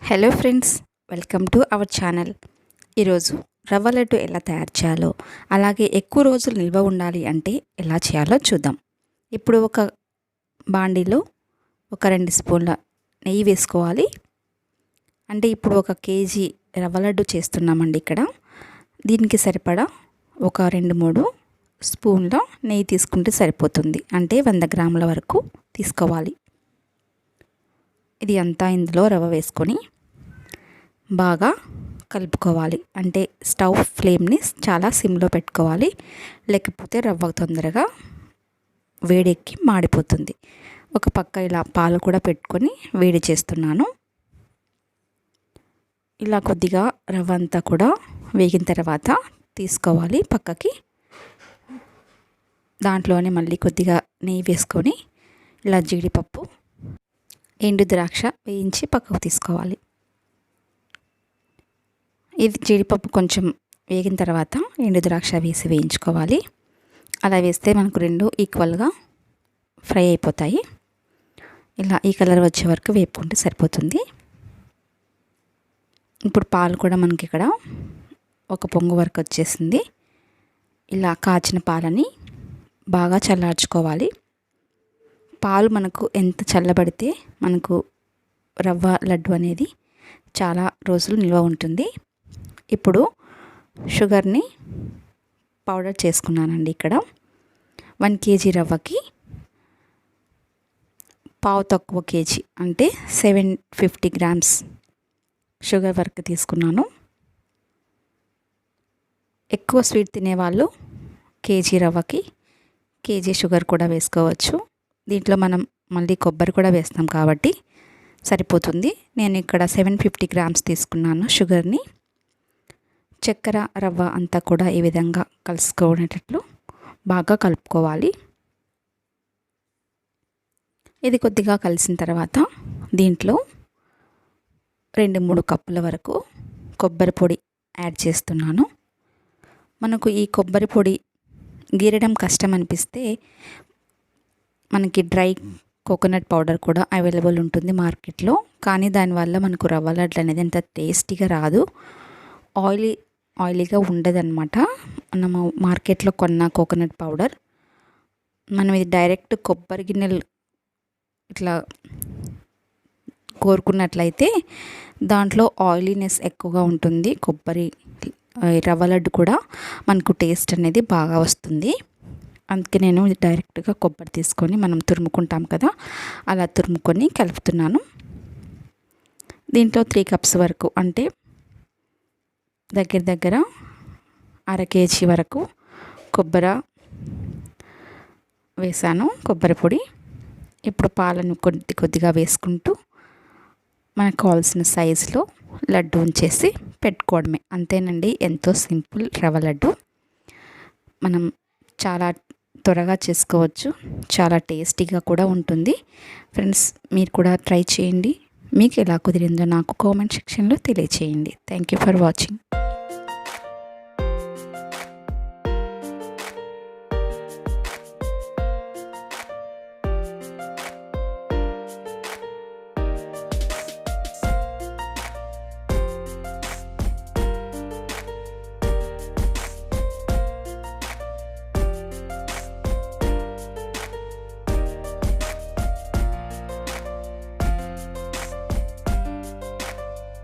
Hello friends, welcome to our channel. ఈరోజు రవ్వ లడ్డు ఎలా తయారు చేయాలో, అలాగే ఎక్కువ రోజులు నిల్వ ఉండాలి అంటే ఎలా చేయాలో చూద్దాం. ఇప్పుడు ఒక బాండీలో ఒక 2 స్పూన్ల నెయ్యి వేసుకోవాలి. అంటే ఇప్పుడు 1 కేజీ రవ్వ లడ్డు చేస్తున్నామండి ఇక్కడ. దీనికి సరిపడా ఒక 2-3 స్పూన్ల నెయ్యి తీసుకుంటే సరిపోతుంది. అంటే 100 గ్రాముల వరకు తీసుకోవాలి. ఇది అంతా ఇందులో రవ్వ వేసుకొని బాగా కలుపుకోవాలి. అంటే స్టవ్ ఫ్లేమ్ని చాలా సిమ్లో పెట్టుకోవాలి, లేకపోతే రవ్వ తొందరగా వేడెక్కి మాడిపోతుంది. ఒక పక్క ఇలా పాలు కూడా పెట్టుకొని వేడి చేస్తున్నాను. ఇలా కొద్దిగా రవ్వ అంతా కూడా వేగిన తర్వాత తీసుకోవాలి పక్కకి. దాంట్లోనే మళ్ళీ కొద్దిగా నెయ్యి వేసుకొని ఇలా జీడిపప్పు, ఎండు ద్రాక్ష వేయించి పక్కకు తీసుకోవాలి. ఇది జీడిపప్పు కొంచెం వేగిన తర్వాత ఎండు ద్రాక్ష వేసి వేయించుకోవాలి. అలా వేస్తే మనకు 2 ఈక్వల్గా ఫ్రై అయిపోతాయి. ఇలా ఈ కలర్ వచ్చే వరకు వేపుకుంటే సరిపోతుంది. ఇప్పుడు పాలు కూడా మనకి ఇక్కడ 1 పొంగు వరకు వచ్చేసింది. ఇలా కాచిన పాలని బాగా చల్లార్చుకోవాలి. పాలు మనకు ఎంత చల్లబడితే మనకు రవ్వ లడ్డు అనేది చాలా రోజులు నిల్వ ఉంటుంది. ఇప్పుడు షుగర్ని పౌడర్ చేసుకున్నానండి. ఇక్కడ 1 కేజీ రవ్వకి పావు తక్కువ కేజీ అంటే 750 గ్రామ్స్ షుగర్ వరకు తీసుకున్నాను. ఎక్కువ స్వీట్ తినేవాళ్ళు కేజీ రవ్వకి కేజీ షుగర్ కూడా వేసుకోవచ్చు. దీంట్లో మనం మళ్ళీ కొబ్బరి కూడా వేస్తాం కాబట్టి సరిపోతుంది. నేను ఇక్కడ 750 గ్రామ్స్ తీసుకున్నాను షుగర్ని. చక్కెర రవ్వ అంతా కూడా ఈ విధంగా కలుసుకునేటట్లు బాగా కలుపుకోవాలి. ఇది కొద్దిగా కలిసిన తర్వాత దీంట్లో 2-3 కప్పుల వరకు కొబ్బరి పొడి యాడ్ చేస్తున్నాను. మనకు ఈ కొబ్బరి పొడి గీరడం కష్టం అనిపిస్తే మనకి డ్రై కోకోనట్ పౌడర్ కూడా అవైలబుల్ ఉంటుంది మార్కెట్లో. కానీ దానివల్ల మనకు రవ్వ లడ్డు అనేది అంత టేస్టీగా రాదు, ఆయిలీగా ఉండదన్నమాట. మనము మార్కెట్లో కొన్న కోకోనట్ పౌడర్, మనం ఇది డైరెక్ట్ కొబ్బరి గిన్నెలు ఇట్లా కోరుకున్నట్లయితే దాంట్లో ఆయిలీనెస్ ఎక్కువగా ఉంటుంది. రవ్వ లడ్డు కూడా మనకు టేస్ట్ అనేది బాగా వస్తుంది. అందుకే నేను డైరెక్ట్గా కొబ్బరి తీసుకొని మనం తురుముకుంటాం కదా, అలా తురుముకొని కలుపుతున్నాను. దీంట్లో 3 కప్స్ వరకు అంటే దగ్గర 1/2 కేజీ వరకు కొబ్బరి వేసాను, కొబ్బరి పొడి. ఇప్పుడు పాలను కొద్దిగా వేసుకుంటూ మనకు కావాల్సిన సైజులో లడ్డు ఉంచేసి పెట్టుకోవడమే. అంతేనండి, ఎంతో సింపుల్ రవ్వ లడ్డు. మనం చాలా త్వరగా చేసుకోవచ్చు, చాలా టేస్టీగా కూడా ఉంటుంది. ఫ్రెండ్స్, మీరు కూడా ట్రై చేయండి. మీకు ఎలా కుదిరిందో నాకు కామెంట్ సెక్షన్లో తెలియచేయండి. Thank you for watching.